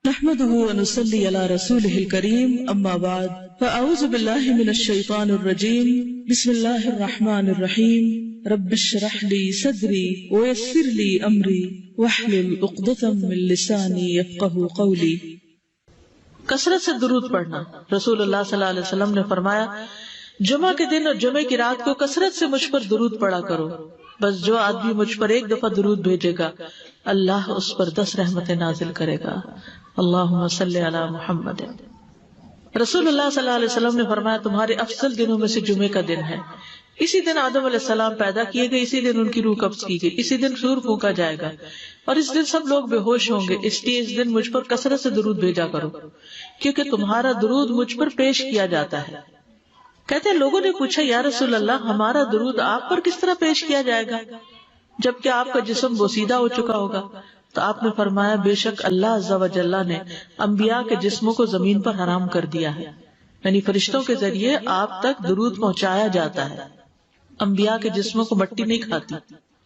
نحمده ونصلي على رسوله الكريم اما بعد فاعوذ بالله من الشيطان الرجيم بسم الله الرحمن الرحيم رب اشرح لي صدري ويسر لي امري واحلل عقدة من لساني يفقهوا قولي۔ کثرت سے درود پڑھنا۔ رسول اللہ صلی اللہ علیہ وسلم نے فرمایا جمعہ کے دن اور جمعہ کی رات کو کثرت سے مجھ پر درود پڑھا کرو، بس جو آدمی مجھ پر ایک دفعہ درود بھیجے گا اللہ اس پر 10 رحمتیں نازل کرے گا۔ اللہم صلی علی محمد۔ رسول اللہ صلی اللہ علیہ وسلم نے فرمایا تمہارے افضل دنوں میں سے جمعے کا دن ہے۔ اسی دن آدم علیہ السلام پیدا کیے گئے، اسی دن ان کی روح قبض کی گئی، اسی دن سور پھونکا جائے گا اور اس دن سب لوگ بے ہوش ہوں گے، اس لیے اس دن مجھ پر کثرت سے درود بھیجا کرو کیونکہ تمہارا درود مجھ پر پیش کیا جاتا ہے۔ کہتے ہیں لوگوں نے پوچھا یا رسول اللہ ہمارا درود آپ پر کس طرح پیش کیا جائے گا جبکہ آپ کا جسم بوسیدہ ہو چکا ہوگا؟ تو آپ نے فرمایا بے شک اللہ عز و جل نے انبیاء کے جسموں کو زمین پر حرام کر دیا ہے، یعنی فرشتوں کے ذریعے آپ تک درود پہنچایا جاتا ہے۔ انبیاء کے جسموں کو مٹی نہیں کھاتی،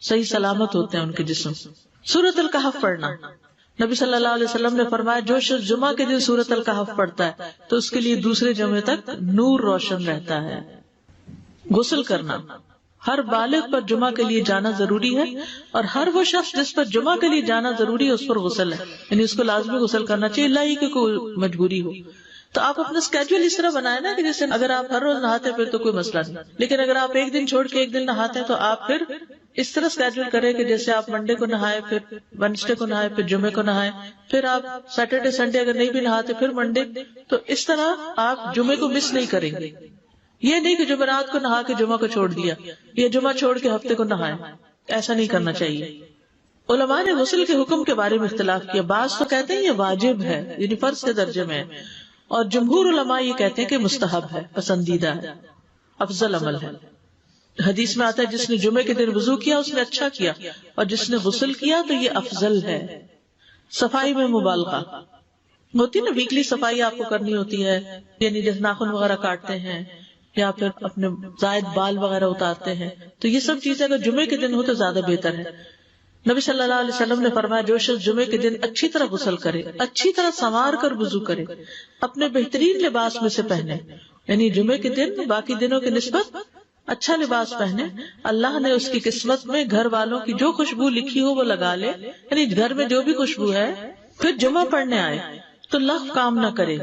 صحیح سلامت ہوتے ہیں ان کے جسم۔ سورۃ الکہف پڑھنا۔ نبی صلی اللہ علیہ وسلم نے فرمایا جو شخص جمعہ کے دن سورۃ الکہف پڑھتا ہے تو اس کے لیے دوسرے جمعے تک نور روشن رہتا ہے۔ غسل کرنا۔ ہر بالغ پر جمعہ کے لیے جانا ضروری ہے اور ہر وہ شخص جس پر جمعہ کے لیے جانا ضروری ہے اس پر غسل ہے، یعنی اس کو لازمی غسل کرنا چاہیے، اللہ ہی کہ کوئی مجبوری ہو۔ تو آپ اپنا اسکیڈول اس طرح بنائے نا کہ جیسے اگر آپ ہر روز نہاتے پھر تو کوئی مسئلہ نہیں، لیکن اگر آپ ایک دن چھوڑ کے ایک دن نہاتے ہیں تو آپ پھر اس طرح اسکیڈول کریں کہ جیسے آپ منڈے کو نہائے، پھر وینسڈے کو نہائے، پھر جمعے کو نہائے، پھر آپ سیٹرڈے سنڈے اگر نہیں بھی نہاتے پھر منڈے، تو اس طرح آپ جمعے کو مس نہیں کریں گے۔ یہ نہیں کہ جمعرات کو نہا کے جمعہ کو چھوڑ دیا یا جمعہ چھوڑ کے ہفتے کو نہائے، ایسا نہیں کرنا چاہیے۔ علماء نے غسل کے حکم کے بارے میں اختلاف کیا، بعض تو کہتے ہیں یہ واجب ہے یعنی فرض کے درجے میں ہے، اور جمہور علماء یہ کہتے ہیں کہ مستحب ہے، پسندیدہ ہے، افضل عمل ہے۔ حدیث میں آتا ہے جس نے جمعے کے دن وضو کیا اس نے اچھا کیا اور جس نے غسل کیا تو یہ افضل ہے۔ صفائی میں مبالغہ ہوتی نا، ویکلی صفائی آپ کو کرنی ہوتی ہے، یعنی جیسے ناخن وغیرہ کاٹتے ہیں یا پھر اپنے زائد بال وغیرہ اتارتے ہیں، تو یہ سب چیزیں اگر جمعے کے دن ہو تو زیادہ بہتر ہے۔ نبی صلی اللہ علیہ وسلم نے فرمایا جو شخص جمعے کے دن اچھی طرح غسل کرے، اچھی طرح سنوار کر وضو کرے، اپنے بہترین لباس میں سے پہنے، یعنی جمعے کے دن باقی دنوں کی نسبت اچھا لباس پہنے، اللہ نے اس کی قسمت میں گھر والوں کی جو خوشبو لکھی ہو وہ لگا لے، یعنی گھر میں جو بھی خوشبو ہے، پھر جمعہ پڑھنے آئے تو لغو کام نہ کرے،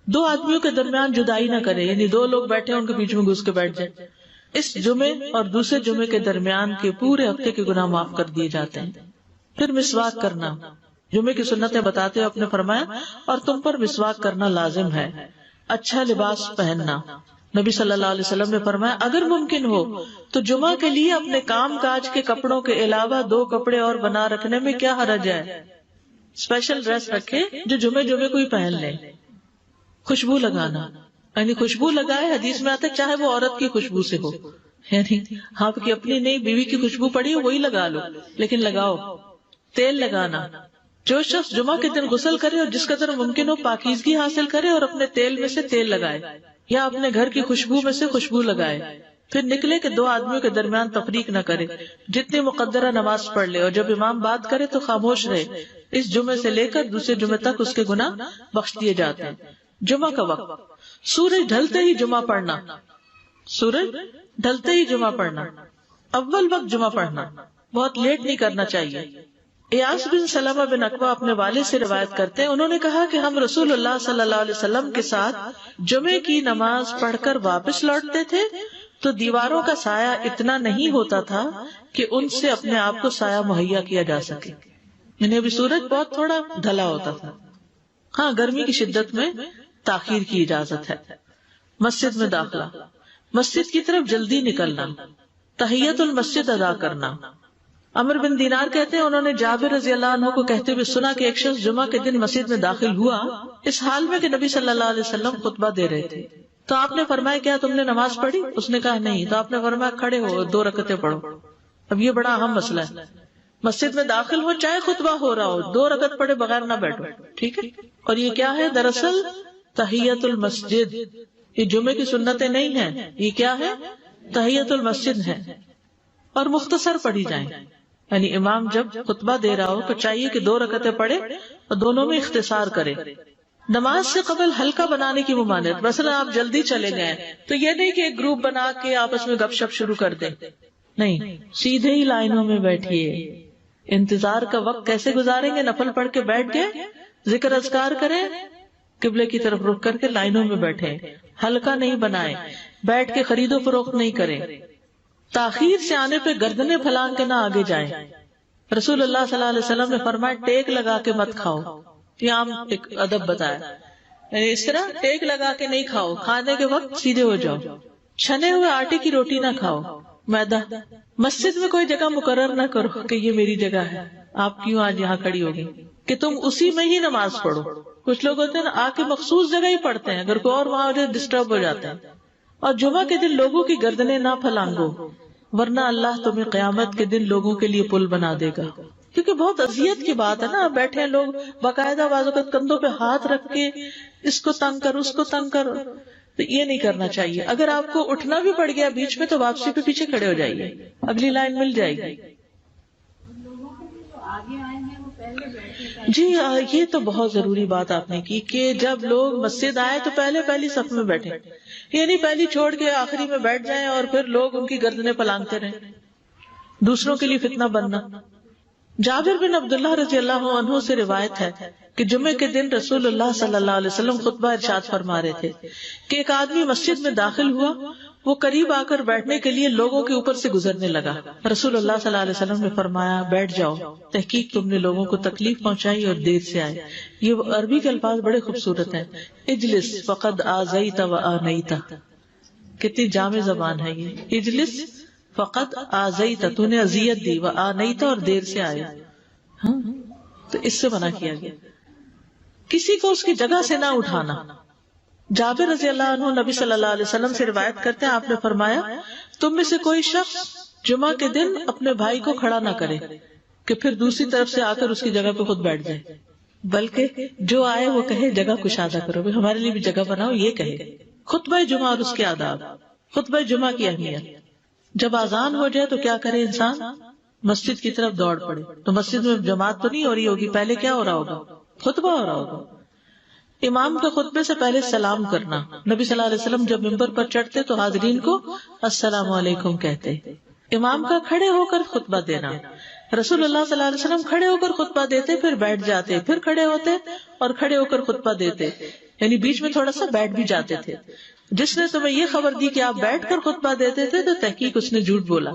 2 آدمیوں کے درمیان جدائی نہ کرے، یعنی 2 لوگ بیٹھے ان کے بیچ میں گھس کے بیٹھ جائے۔ اس جمعے اور دوسرے جمعے کے درمیان کے پورے ہفتے کے گناہ معاف کر دیے جاتے ہیں۔ پھر مسواک کرنا۔ جمعے کی سنتیں بتاتے ہوئے آپ نے فرمایا اور تم پر مسواک کرنا لازم ہے۔ اچھا لباس پہننا۔ نبی صلی اللہ علیہ وسلم نے فرمایا اگر ممکن ہو تو جمعہ کے لیے اپنے کام کاج کے کپڑوں کے علاوہ 2 کپڑے اور بنا رکھنے میں کیا حرج ہے؟ اسپیشل ڈریس رکھے جو جمعے کو ہی پہن لے۔ خوشبو لگانا، یعنی خوشبو لگائے، حدیث میں آتا ہے چاہے وہ عورت کی خوشبو سے ہو، یعنی آپ کی اپنی نہیں، بیوی کی خوشبو پڑی ہو وہی لگا لو، لیکن لگاؤ۔ تیل لگانا۔ جو شخص جمعہ کے دن غسل کرے اور جس قدر ممکن ہو پاکیزگی حاصل کرے اور اپنے تیل میں سے تیل لگائے یا اپنے گھر کی خوشبو میں سے خوشبو لگائے، پھر نکلے کہ 2 آدمیوں کے درمیان تفریق نہ کرے، جتنی مقدرہ نماز پڑھ لے اور جب امام بات کرے تو خاموش رہے۔ اس جمعے سے لے کر دوسرے جمعے تک اس کے گناہ بخش دیے جاتے ہیں۔ جمعہ کا وقت۔ سورج ڈھلتے ہی جمعہ پڑھنا۔ سورج ڈھلتے ہی جمعہ پڑھنا، اول وقت جمعہ پڑھنا، بہت لیٹ نہیں کرنا چاہیے۔ ایاس بن سلمہ بن عقبہ اپنے والد سے روایت کرتے ہیں، انہوں نے کہا کہ ہم رسول اللہ صلی اللہ علیہ وسلم کے ساتھ جمعے کی نماز پڑھ کر واپس لوٹتے تھے تو دیواروں کا سایہ اتنا نہیں ہوتا تھا کہ ان سے اپنے آپ کو سایہ مہیا کیا جا سکے، یعنی ابھی سورج بہت تھوڑا ڈھلا ہوتا تھا۔ ہاں گرمی کی شدت میں تاخیر کی اجازت ہے۔ مسجد میں داخلہ۔ مسجد کی طرف جلدی نکلنا، تحیت المسجد ادا کرنا۔ عمر بن دینار کہتے ہیں انہوں نے جابر رضی اللہ عنہ کو کہتے ہوئے سنا کہ ایک شخص جمعہ کے دن مسجد میں داخل ہوا اس حال میں کہ نبی صلی اللہ علیہ وسلم خطبہ دے رہے تھے، تو آپ نے فرمایا کیا تم نے نماز پڑھی؟ اس نے کہا نہیں، تو آپ نے فرمایا کھڑے ہو 2 رکعتیں پڑھو۔ اب یہ بڑا اہم مسئلہ ہے، مسجد میں داخل ہو چاہے خطبہ ہو رہا ہو 2 رکعت پڑھے بغیر نہ بیٹھو، ٹھیک ہے؟ اور یہ کیا ہے؟ دراصل تحیت المسجد، یہ جمعے کی سنتیں نہیں ہیں، یہ کیا ہے؟ تحیت المسجد ہے، اور مختصر پڑھی جائیں۔ یعنی امام جب خطبہ دے رہا ہو تو چاہیے کہ 2 رکعتیں پڑھے اور دونوں میں اختصار کرے. نماز سے قبل ہلکا بنانے کی ممانعت. مثلا آپ جلدی چلے گئے تو یہ نہیں کہ ایک گروپ بنا کے آپس میں گپ شپ شروع کر دیں، نہیں، سیدھے ہی لائنوں میں بیٹھیے. انتظار کا وقت کیسے گزاریں گے؟ نفل پڑھ کے بیٹھ گئے، ذکر اذکار کریں، قبلے کی طرف رخ کر کے لائنوں میں بیٹھے. ہلکا نہیں بنائے، بیٹھ کے خرید و فروخت نہیں کریں. تاخیر سے آنے پہ گردنیں پھلانگ کے نہ آگے جائیں. رسول اللہ صلی اللہ علیہ وسلم نے فرمایا ٹیک لگا کے مت کھاؤ. یہ عام ایک ادب بتایا، یعنی اس طرح ٹیک لگا کے نہیں کھاؤ، کھانے کے وقت سیدھے ہو جاؤ. چھنے ہوئے آٹے کی روٹی نہ کھاؤ، میدا. مسجد میں کوئی جگہ مقرر نہ کرو کہ یہ میری جگہ ہے، آپ کیوں آج یہاں کھڑی ہوگی، کہ تم اسی میں ہی نماز پڑھو. کچھ لوگ ہوتے ہیں نا آ کے مخصوص جگہ ہی پڑھتے ہیں، اگر کوئی اور وہاں ڈسٹرب ہو جاتے ہیں. اور جمعہ کے دن لوگوں کی گردنیں نہ پھلانگو، ورنہ اللہ تمہیں قیامت کے دن لوگوں کے لیے پل بنا دے گا. کیونکہ بہت اذیت کی بات ہے نا، بیٹھے ہیں لوگ باقاعدہ بازو کا کندھوں پہ ہاتھ رکھ کے اس کو تنگ کر اس کو تنگ کر. تو یہ نہیں کرنا چاہیے. اگر آپ کو اٹھنا بھی پڑ گیا بیچ میں تو واپسی پہ پیچھے کھڑے ہو جائیے، اگلی لائن مل جائے گی. جی یہ تو بہت ضروری بات آپ نے کی کہ جب لوگ مسجد آئے تو پہلی صف میں بیٹھے، یعنی پہلی چھوڑ کے آخری میں بیٹھ جائیں اور پھر لوگ ان کی گردنیں پلانگتے رہیں، دوسروں کے لیے فتنہ بننا. جابر بن عبداللہ رضی اللہ عنہ سے روایت ہے کہ جمعے کے دن رسول اللہ صلی اللہ علیہ وسلم خطبہ ارشاد فرما رہے تھے کہ ایک آدمی مسجد میں داخل ہوا، وہ قریب آ کر بیٹھنے کے لیے لوگوں کے اوپر سے گزرنے لگا. رسول اللہ صلی اللہ علیہ وسلم نے فرمایا بیٹھ جاؤ، تحقیق تم نے لوگوں کو تکلیف پہنچائی اور دیر سے آئے. یہ عربی کے الفاظ بڑے خوبصورت ہیں. اجلس فقد آذیت و آنیت، کتنی جامع زبان ہے یہ. اجلس فقط آذیت، تو نے اذیت دی، و آنیت، اور دیر سے آئے. تو اس سے منع کیا گیا. کسی کو اس کی جگہ سے نہ اٹھانا. جابر رضی اللہ عنہ نبی صلی اللہ علیہ وسلم سے روایت کرتے ہیں، آپ نے فرمایا تم میں سے کوئی شخص جمعہ کے دن اپنے بھائی کو کھڑا نہ کرے کہ پھر دوسری طرف سے آ کر اس کی جگہ پہ خود بیٹھ جائے، بلکہ جو آئے وہ کہے جگہ کشادہ کرو، ہمارے لیے بھی جگہ بناؤ. یہ کہے. خطبہ جمعہ اور اس کے آداب. خطبہ جمعہ کی اہمیت. جب اذان ہو جائے تو کیا کرے انسان؟ مسجد کی طرف دوڑ پڑے. تو مسجد میں جماعت تو نہیں ہو رہی ہوگی، پہلے کیا ہو رہا ہوگا؟ خطبہ ہو رہا ہوگا. امام کے خطبے سے پہلے سلام کرنا. نبی صلی اللہ علیہ وسلم جب ممبر پر چڑھتے تو حاضرین کو السلام علیکم کہتے. امام کا کھڑے ہو کر خطبہ دینا. رسول اللہ صلی اللہ علیہ وسلم کھڑے ہو کر خطبہ دیتے، پھر بیٹھ جاتے، پھر کھڑے ہوتے اور کھڑے ہو کر خطبہ دیتے، یعنی بیچ میں تھوڑا سا بیٹھ بھی جاتے تھے. جس نے تمہیں یہ خبر دی کہ آپ بیٹھ کر خطبہ دیتے تھے تو تحقیق اس نے جھوٹ بولا.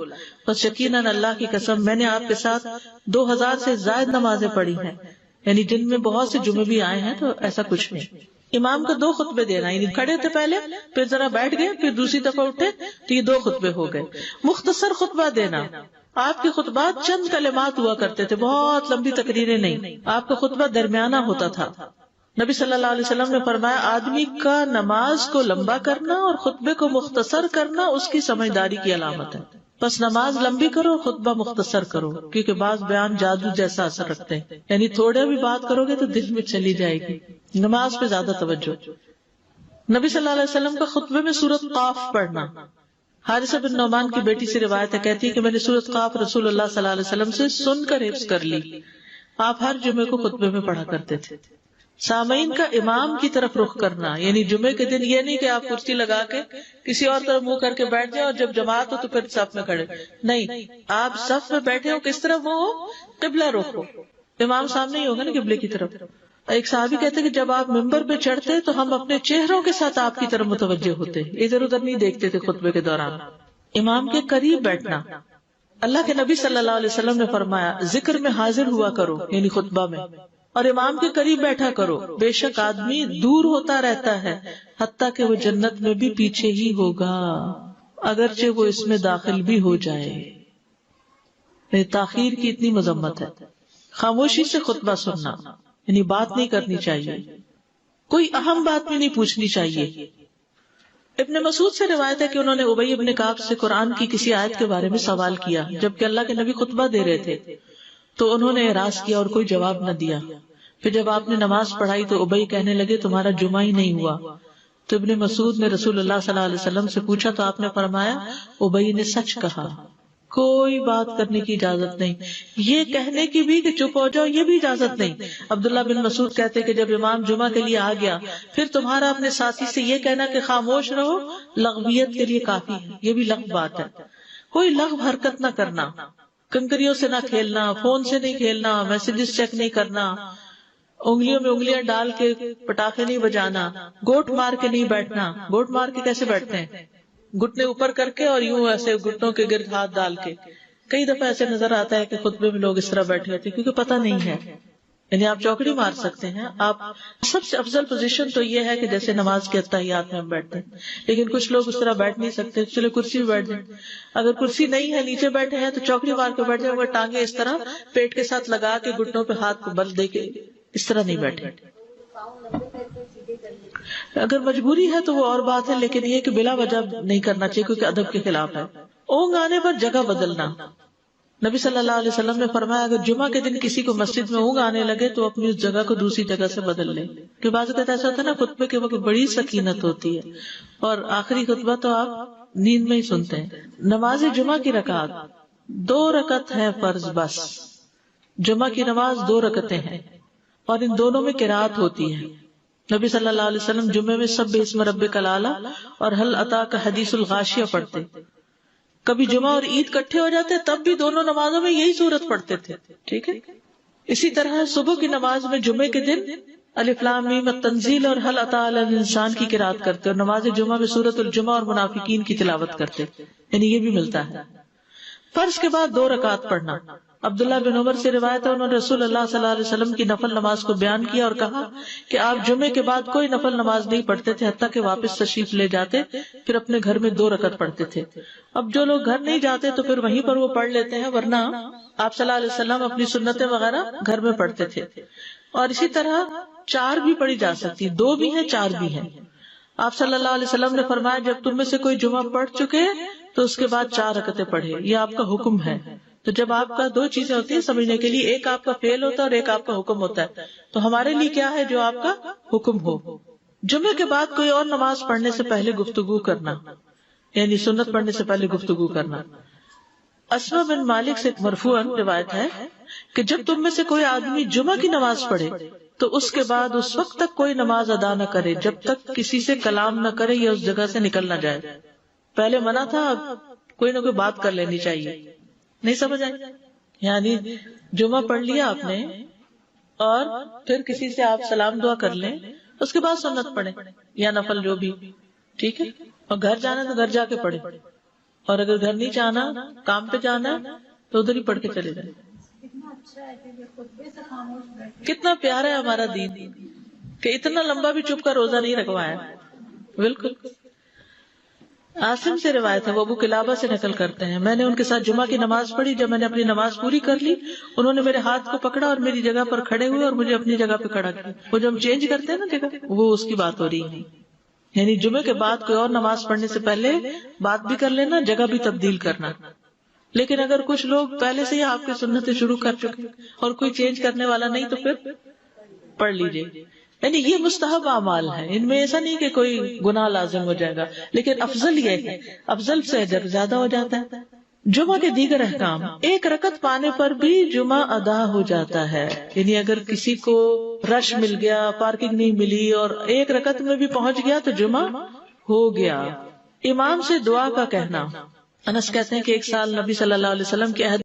بس یقیناً اللہ کی قسم میں نے آپ کے ساتھ 2000 سے زائد نمازیں پڑھی ہیں، یعنی جن میں بہت سے جمعے بھی آئے ہیں، تو ایسا کچھ نہیں. امام کو 2 خطبے دینا، یعنی کھڑے تھے پہلے، پھر ذرا بیٹھ گئے، پھر دوسری دفعہ اٹھے تو یہ 2 خطبے ہو گئے. مختصر خطبہ دینا. آپ کے خطبات چند کلمات ہوا کرتے تھے، بہت لمبی تقریریں نہیں. آپ کا خطبہ درمیانہ ہوتا تھا. نبی صلی اللہ علیہ وسلم نے فرمایا آدمی کا نماز کو لمبا کرنا اور خطبے کو مختصر کرنا اس کی سمجھداری کی علامت ہے. بس نماز لمبی کرو، خطبہ مختصر کرو، کیونکہ بعض بیان جادو جیسا اثر رکھتے ہیں. یعنی تھوڑے بھی بات کرو گے تو دل میں چلی جائے گی. نماز پہ زیادہ توجہ. نبی صلی اللہ علیہ وسلم کا خطبے میں سورۃ قاف پڑھنا. حارثہ بن نعمان کی بیٹی سے روایت ہے، کہتی ہے کہ میں نے سورۃ قاف رسول اللہ صلی اللہ علیہ وسلم سے سن کر حفظ کر لی. آپ ہر جمعے کو خطبے میں پڑھا کرتے تھے. سامعین کا امام کی طرف رخ کرنا، یعنی جمعے کے دن یہ نہیں کہ آپ کرسی لگا کے کسی اور طرف منہ کر کے بیٹھ جائیں اور جب جماعت ہو تو پھر صف میں کھڑے. نہیں، آپ صف میں بیٹھے ہو، کس طرف وہ ہو؟ قبلہ رخ ہو. امام سامنے ہی ہوگا نا قبلے کی طرف. ایک صحابی کہتے کہ جب آپ ممبر پہ چڑھتے تو ہم اپنے چہروں کے ساتھ آپ کی طرف متوجہ ہوتے، ادھر ادھر نہیں دیکھتے تھے خطبے کے دوران. امام کے قریب بیٹھنا. اللہ کے نبی صلی اللہ علیہ وسلم نے فرمایا ذکر میں حاضر ہوا کرو، یعنی خطبہ میں، اور امام کے قریب بیٹھا کرو. بے شک آدمی دور ہوتا رہتا ہے حتیٰ کہ وہ جنت میں بھی پیچھے ہی ہوگا اگرچہ وہ اس میں داخل بھی ہو جائے. تاخیر کی اتنی مذمت ہے. خاموشی سے خطبہ سننا، یعنی بات نہیں کرنی چاہیے، کوئی اہم بات بھی نہیں پوچھنی چاہیے. ابن مسعود سے روایت ہے کہ انہوں نے ابی ابن کعب سے قرآن کی کسی آیت کے بارے میں سوال کیا جبکہ اللہ کے نبی خطبہ دے رہے تھے، تو انہوں نے اعراض کیا اور کوئی جواب نہ دیا. پھر جب آپ نے نماز پڑھائی تو ابی کہنے لگے تمہارا جمعہ ہی نہیں ہوا. تو ابن مسعود نے رسول اللہ صلی اللہ علیہ وسلم سے پوچھا تو آپ نے فرمایا ابی نے سچ کہا. کوئی بات کرنے کی اجازت نہیں. یہ کہنے کی بھی کہ چپ ہو جاؤ یہ بھی اجازت نہیں. عبداللہ بن مسعود کہتے کہ جب امام جمعہ کے لیے آ گیا پھر تمہارا اپنے ساتھی سے یہ کہنا کہ خاموش رہو لغویت کے لیے کافی ہے. یہ بھی لغو بات ہے. کوئی لغو حرکت نہ کرنا، کنکریوں سے نہ کھیلنا، فون سے نہیں کھیلنا، میسجز چیک نہیں کرنا، انگلیوں میں انگلیاں ڈال کے پٹاخے نہیں بجانا، گوٹ مار کے نہیں بیٹھنا. گوٹ مار کے کیسے بیٹھتے ہیں؟ گھٹنے اوپر کر کے اور یوں ایسے گھٹنوں کے گرد ہاتھ ڈال کے. کئی دفعہ ایسے نظر آتا ہے کہ خطبے میں لوگ اس طرح بیٹھے ہوتے ہیں کیونکہ پتہ نہیں ہے. یعنی آپ چوکڑی مار سکتے ہیں. آپ سب سے افضل پوزیشن تو یہ ہے کہ جیسے نماز کے اتحیات میں ہم بیٹھتے ہیں، لیکن کچھ لوگ اس طرح بیٹھ نہیں سکتے، چلے کرسی میں بیٹھ جائیں. اگر کرسی نہیں ہے نیچے بیٹھے ہیں تو چوکڑی مار کے بیٹھ جائیں، مگر ٹانگیں اس طرح پیٹ کے ساتھ لگا کے گھٹنوں پہ ہاتھ کو بل دے کے اس طرح نہیں بیٹھے. اگر مجبوری ہے تو وہ اور بات ہے، لیکن یہ کہ بلا وجہ نہیں کرنا چاہیے کیونکہ ادب کے خلاف ہے. اونگ آنے پر جگہ بدلنا. نبی صلی اللہ علیہ وسلم نے فرمایا اگر جمعہ کے دن کسی کو مسجد میں اونگ آنے لگے تو اپنی اس جگہ کو دوسری جگہ سے بدل لے. کہ بعض اوقات ایسا ہوتا ہے نا خطبے کے وقت بڑی سکینت ہوتی ہے اور آخری خطبہ تو آپ نیند میں ہی سنتے ہیں. نماز جمعہ کی رکعت 2 رکعت ہے فرض بس. جمعہ کی نماز 2 رکعتیں ہیں اور ان دونوں میں قرات ہوتی ہے. نبی صلی اللہ علیہ وسلم جمعے میں سبح اسم ربک الاعلی اور هل اتاک حدیث الغاشیہ پڑھتے. کبھی جمعہ اور عید کٹھے ہو جاتے تب بھی دونوں نمازوں میں یہی سورت پڑھتے تھے. ٹھیک ہے. اسی طرح صبح کی نماز میں جمعے کے دن الف لام میم التنزیل اور هل اتى علی الانسان کی قرات کرتے اور نماز جمعہ میں سورۃ الجمعہ اور منافقین کی تلاوت کرتے. یعنی یہ بھی ملتا ہے. فرض کے بعد 2 رکعت پڑھنا. عبداللہ بن عمر سے روایت ہے انہوں نے رسول اللہ صلی اللہ علیہ وسلم کی نفل نماز کو بیان کیا اور کہا کہ آپ جمعے کے بعد کوئی نفل نماز نہیں پڑھتے تھے حتیٰ کہ واپس تشریف لے جاتے پھر اپنے گھر میں 2 رکعت پڑھتے تھے. اب جو لوگ گھر نہیں جاتے تو پھر وہیں پر وہ پڑھ لیتے ہیں، ورنہ آپ صلی اللہ علیہ وسلم اپنی سنتیں وغیرہ گھر میں پڑھتے تھے. اور اسی طرح 4 بھی پڑھی جا سکتی، 2 بھی ہیں 4 بھی ہیں. آپ صلی اللہ علیہ وسلم نے فرمایا جب تم میں سے کوئی جمعہ پڑھ چکے تو اس کے بعد 4 رکعتیں پڑھے. یہ آپ کا حکم ہے. تو جب آپ کا 2 چیزیں ہوتی ہیں سمجھنے کے لیے، ایک آپ کا فعل ہوتا ہے اور ایک آپ کا حکم ہوتا ہے. تو ہمارے لیے کیا ہے جو آپ کا حکم ہو. جمعے کے بعد کوئی اور نماز پڑھنے سے پہلے گفتگو کرنا، یعنی سنت پڑھنے سے پہلے گفتگو کرنا. اسما بن مالک سے مرفوعاً روایت ہے کہ جب تم میں سے کوئی آدمی جمعہ کی نماز پڑھے تو اس کے بعد اس وقت تک کوئی نماز ادا نہ کرے جب تک کسی سے کلام نہ کرے یا اس جگہ سے نکل نہ جائے. پہلے منع تھا، اب کوئی نہ کوئی بات کر لینی چاہیے. نہیں سمجھ آئی؟ یعنی جمعہ پڑھ لیا آپ نے اور پھر کسی سے آپ سلام دعا کر لیں، اس کے بعد سنت پڑھیں یا نفل جو بھی. ٹھیک ہے. اور گھر جانا تو گھر جا کے پڑھیں، اور اگر گھر نہیں جانا کام پہ جانا تو ادھر ہی پڑھ کے چلے جائیں. کتنا پیارا ہے ہمارا دین کہ اتنا لمبا بھی چپ کا روزہ نہیں رکھوایا. بالکل. عاصم سے روایت ہے، وہ ابو قلابہ سے نقل کرتے ہیں میں نے ان کے ساتھ جمعہ کی نماز پڑھی. جب میں نے اپنی نماز پوری کر لی انہوں نے میرے ہاتھ کو پکڑا اور میری جگہ پر کھڑے ہوئے اور مجھے اپنی جگہ پہ کھڑا کیا. وہ جو ہم چینج کرتے ہیں نا جگہ، وہ اس کی بات ہو رہی ہے. یعنی جمعے کے بعد کوئی اور نماز پڑھنے سے پہلے بات بھی کر لینا، جگہ بھی تبدیل کرنا. لیکن اگر کچھ لوگ پہلے سے ہی آپ کی سنتیں شروع کر چکے اور کوئی چینج کرنے والا نہیں تو پھر پڑھ لیجیے. یعنی یہ مستحب اعمال ہے، ان میں ایسا نہیں کہ کوئی گناہ لازم ہو جائے گا، لیکن افضل یہ ہے، افضل سے اجر زیادہ ہو جاتا ہے. جمعہ کے دیگر احکام. 1 رکعت پانے پر بھی جمعہ ادا ہو جاتا ہے. یعنی اگر کسی کو رش مل گیا، پارکنگ نہیں ملی اور 1 رکعت میں بھی پہنچ گیا تو جمعہ ہو گیا. امام سے دعا کا کہنا. انس کہتے ہیں کہ ایک سال نبی صلی اللہ علیہ وسلم کے عہد